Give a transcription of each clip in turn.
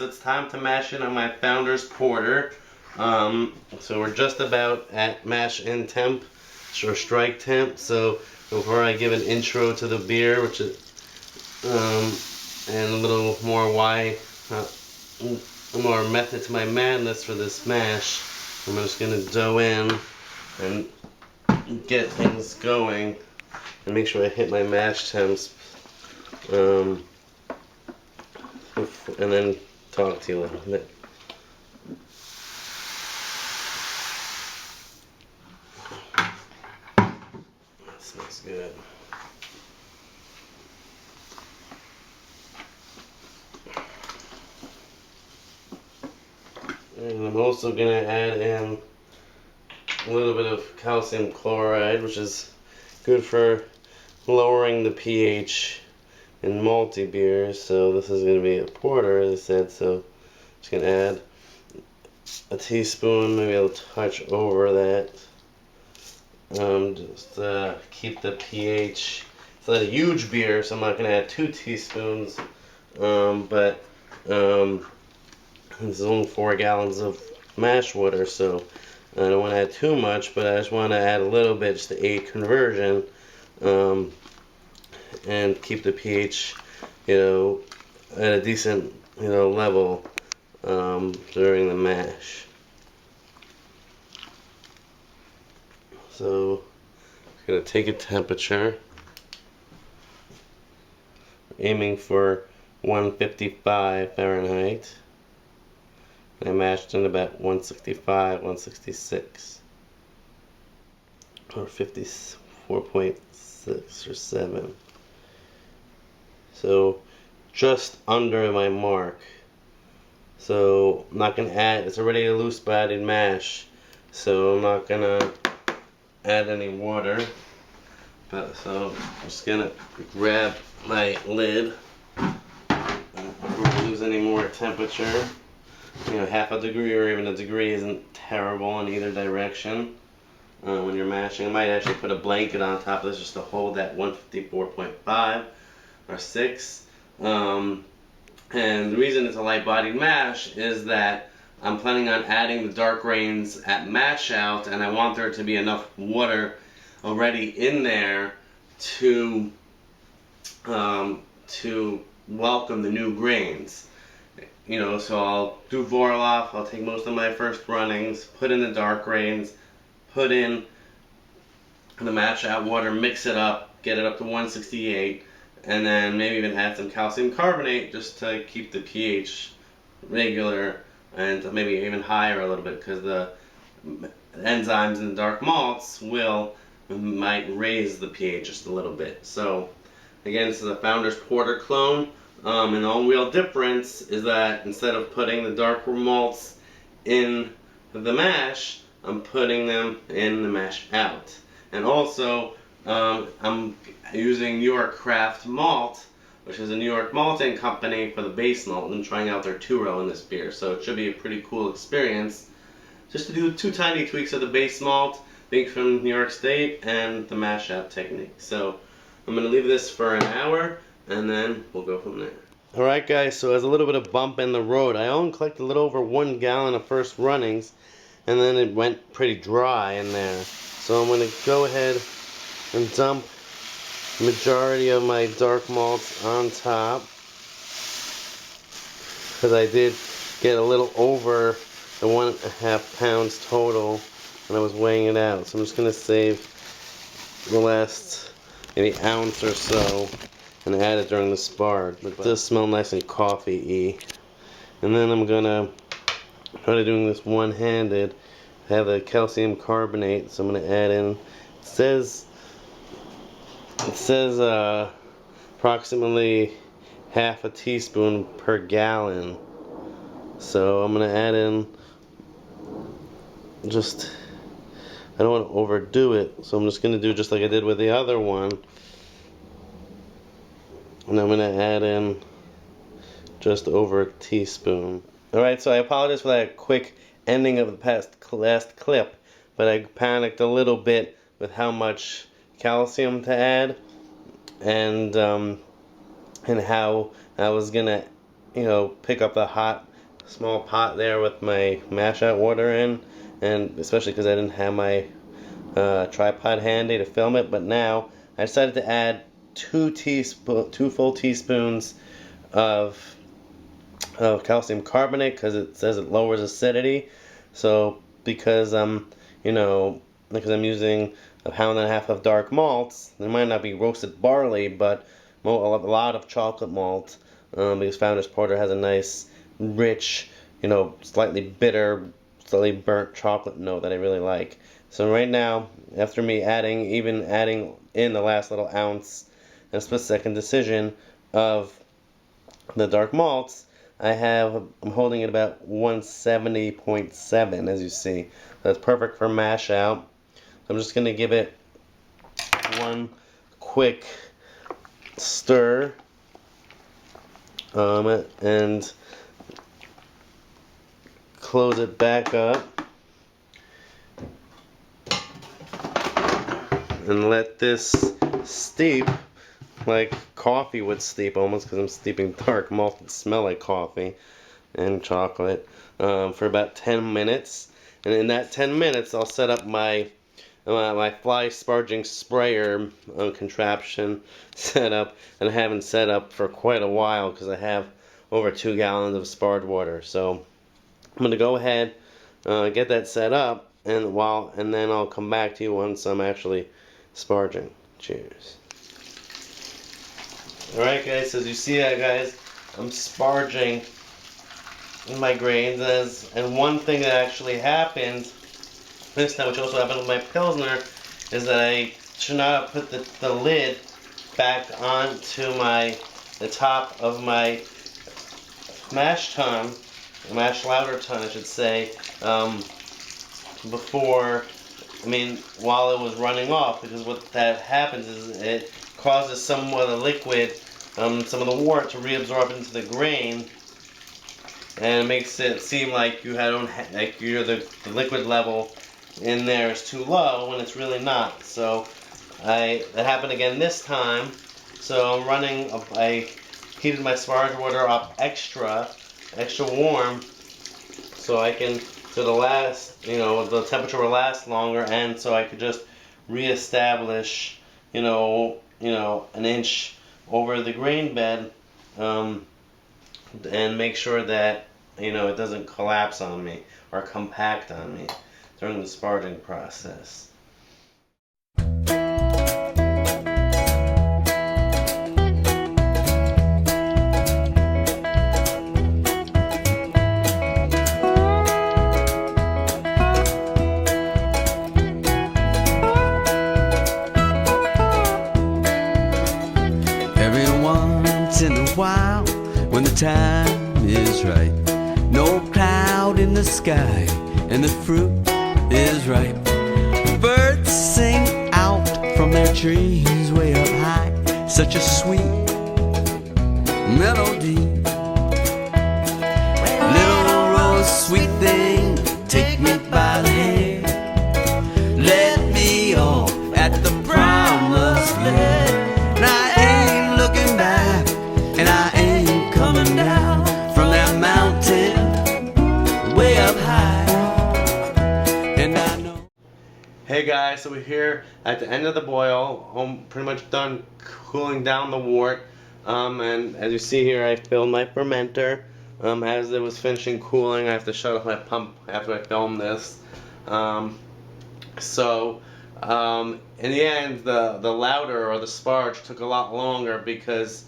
it's time to mash in on my Founder's Porter. So we're just about at mash in temp, or strike temp. So before I give an intro to the beer, which is, and a little more more method to my madness for this mash, I'm just gonna dough in and get things going and make sure I hit my mash temps. And then talk to you a little bit. That smells good. And I'm also going to add in a little bit of calcium chloride, which is good for lowering the pH in malty beers. So this is going to be a porter, as I said, so just going to add a teaspoon, maybe a touch over that. Just keep the pH. It's not a huge beer, so I'm not going to add 2 teaspoons. But this is only 4 gallons of mash water, so I don't want to add too much, but I just want to add a little bit just to aid conversion, and keep the pH, at a decent, level during the mash. So I'm gonna take a temperature, aiming for 155 Fahrenheit. I mashed in about 165, 166, or 54.6 or 7. So just under my mark. So I'm not gonna add. It's already a loose bodied mash, so I'm not gonna add any water. So I'm just gonna grab my lid. Before I lose any more temperature. Half a degree or even a degree isn't terrible in either direction when you're mashing. I might actually put a blanket on top of this just to hold that 154.5 or 6. And the reason it's a light-bodied mash is that I'm planning on adding the dark grains at mash out, and I want there to be enough water already in there to welcome the new grains. So I'll do Vorloff, I'll take most of my first runnings, put in the dark grains, put in the mash out water, mix it up, get it up to 168, and then maybe even add some calcium carbonate just to keep the pH regular and maybe even higher a little bit, because the enzymes in the dark malts might raise the pH just a little bit. So again, this is a Founder's Porter clone. And the only real difference is that instead of putting the dark malts in the mash, I'm putting them in the mash out. And also, I'm using New York Craft Malt, which is a New York malting company, for the base malt, and trying out their 2-row in this beer. So it should be a pretty cool experience. Just to do 2 tiny tweaks of the base malt, being from New York State, and the mash out technique. So I'm going to leave this for an hour, and then we'll go from there. Alright guys, so there's a little bit of bump in the road. I only collected a little over 1 gallon of first runnings, and then it went pretty dry in there. So I'm going to go ahead and dump the majority of my dark malts on top, because I did get a little over the 1.5 pounds total when I was weighing it out. So I'm just going to save the last maybe ounce or so and add it during the spar. It does smell nice and coffee-y. And then I'm gonna try to doing this one-handed. Have the calcium carbonate, so I'm gonna add in. It says approximately half a teaspoon per gallon. So I'm gonna add in just. I don't want to overdo it, so I'm just gonna do just like I did with the other one. And I'm going to add in just over a teaspoon. Alright, so I apologize for that quick ending of the last clip, but I panicked a little bit with how much calcium to add, and how I was going to, pick up the hot small pot there with my mash out water in, and especially because I didn't have my tripod handy to film it. But now I decided to add 2 full teaspoons of calcium carbonate because it says it lowers acidity. So because because I'm using a pound and a half of dark malts, there might not be roasted barley, but a lot of chocolate malt, because Founder's Porter has a nice, rich, slightly bitter, slightly burnt chocolate note that I really like. So right now, after me adding in the last little ounce and split-second decision of the dark malts, I'm holding it about 170.7, as you see. That's perfect for mash out. I'm just going to give it one quick stir, and close it back up, and let this steep like coffee would steep, almost, because I'm steeping dark malt that smell like coffee and chocolate, for about 10 minutes. And in that 10 minutes, I'll set up my fly sparging sprayer contraption set up, and I haven't set up for quite a while because I have over 2 gallons of sparge water. So I'm going to go ahead, get that set up, and then I'll come back to you once I'm actually sparging. Cheers. Alright guys, as you see guys, I'm sparging in my grains, and one thing that actually happened this time, which also happened with my Pilsner, is that I should not have put the lid back onto the top of my mash tun, mash lauter tun I should say, while it was running off, because what that happens is it causes some of the liquid, some of the wort to reabsorb into the grain, and it makes it seem like the liquid level in there is too low when it's really not. So that happened again this time. So I heated my sparge water up extra warm, so the temperature will last longer, and so I could just reestablish, an inch over the grain bed, and make sure that, it doesn't collapse on me or compact on me during the sparging process. In a while, when the time is right, no cloud in the sky and the fruit is ripe, birds sing out from their trees way up high, such a sweet melody. Little rose, sweet thing, take me by the hand, let me off at the promised land. And I ain't looking back, and I ain't coming down from that mountain way up high. And I know. Hey guys, so we're here at the end of the boil. I'm pretty much done cooling down the wort. And as you see here, I filled my fermenter. As it was finishing cooling, I have to shut off my pump after I film this. In the end, the lauter or the sparge took a lot longer because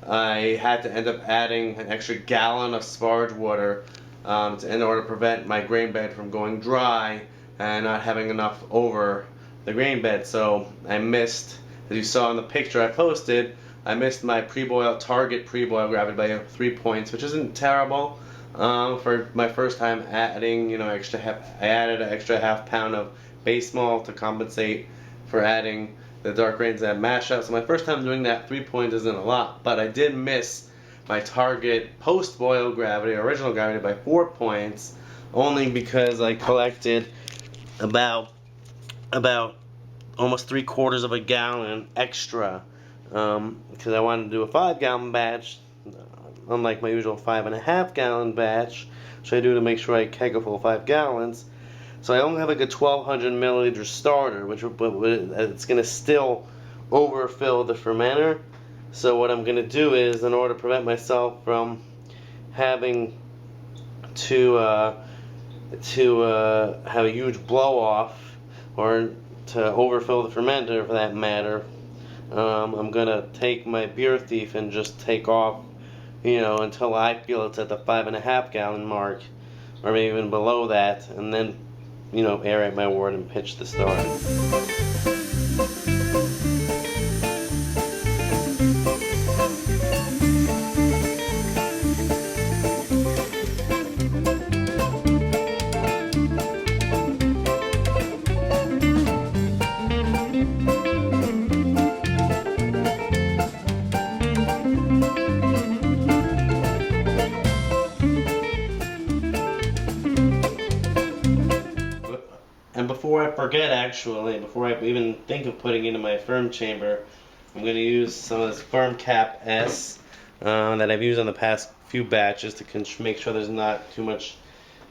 I had to end up adding an extra gallon of sparge water in order to prevent my grain bed from going dry and not having enough over the grain bed. So I missed, as you saw in the picture I posted, I missed my target pre-boil gravity by 3 points, which isn't terrible for my first time adding, I added an extra half pound of base malt to compensate for adding the dark grains that mash out. So my first time doing that, 3 points isn't a lot, but I did miss my target post-boil gravity, original gravity, by 4 points, only because I collected about almost 3/4 of a gallon extra, because I wanted to do a 5-gallon batch. unlike my usual 5.5 gallon batch, which I do to make sure I keg a full 5 gallons. So I only have like a 1200 milliliter starter, which it's gonna still overfill the fermenter. So what I'm gonna do is, in order to prevent myself from having to have a huge blow off, or to overfill the fermenter for that matter, I'm gonna take my beer thief and just take off, until I feel it's at the 5.5 gallon mark, or maybe even below that, and then, aerate my wort and pitch the start. And before I forget, actually, before I even think of putting it into my firm chamber, I'm going to use some of this Firm Cap S that I've used on the past few batches to make sure there's not too much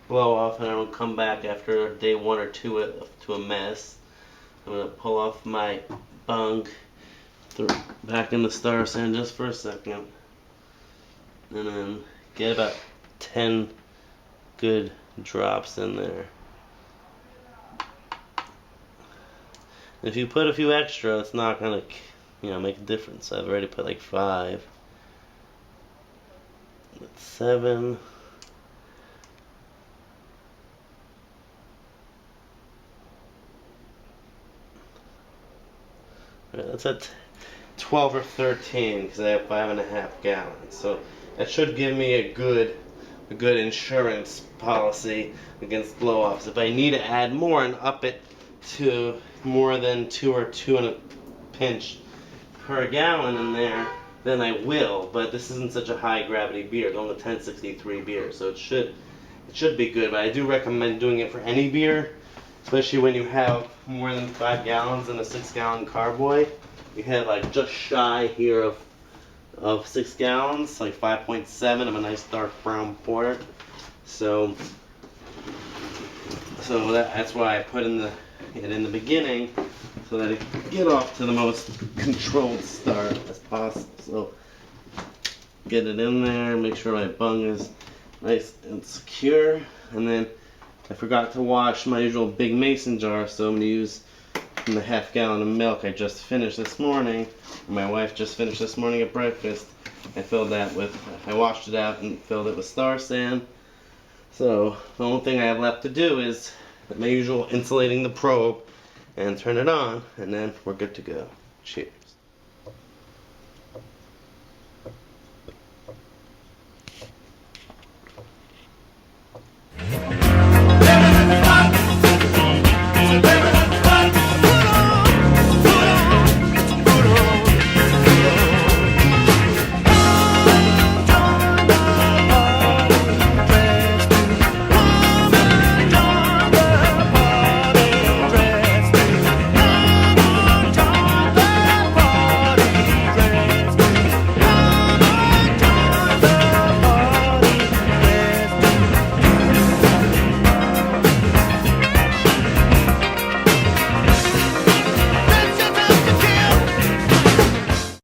blow off, and I will come back after day 1 or 2 to a mess. I'm going to pull off my bung back in the star sand just for a second, and then get about 10 good drops in there. If you put a few extra, it's not gonna, make a difference. I've already put like 5. That's 7. Right, that's at 12 or 13 because I have 5.5 gallons. So that should give me a good insurance policy against blow-offs. If I need to add more and up it to more than 2 or 2 and a pinch per gallon in there, then I will. But this isn't such a high gravity beer. It's only 1063 beer, so it should be good. But I do recommend doing it for any beer, especially when you have more than 5 gallons in a 6 gallon carboy. You have like just shy here of 6 gallons, like 5.7 of a nice dark brown port. So that's why I put it in the beginning, so that it can get off to the most controlled start as possible. So get it in there, make sure my bung is nice and secure, and then I forgot to wash my usual big mason jar, so I'm going to use the 1/2 gallon of milk I just finished this morning, or my wife just finished this morning at breakfast. I washed it out and filled it with star sand. So the only thing I have left to do is my usual insulating the probe and turn it on, and then we're good to go. Cheers.